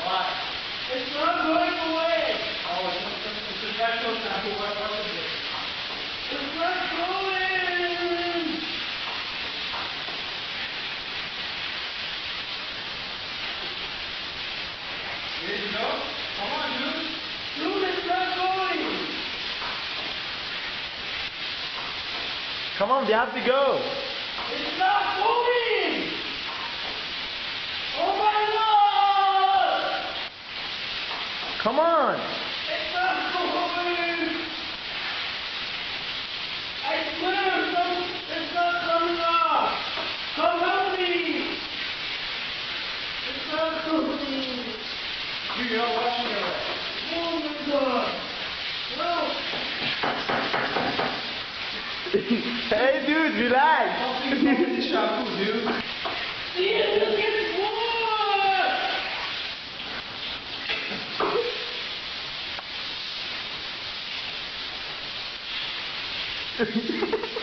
It's not going away. Oh, it's a special sample. What is it? It's not going. There you go. Come on, dude. Dude, it's not going. Come on, we have to go. It's not moving. Oh my God! Come on. It's not moving. I swear, it's not coming off. Come help me. It's not moving. You're watching it. Oh my God. No. Hey, dude, relax. Shampoo, dude. See it, look at it more.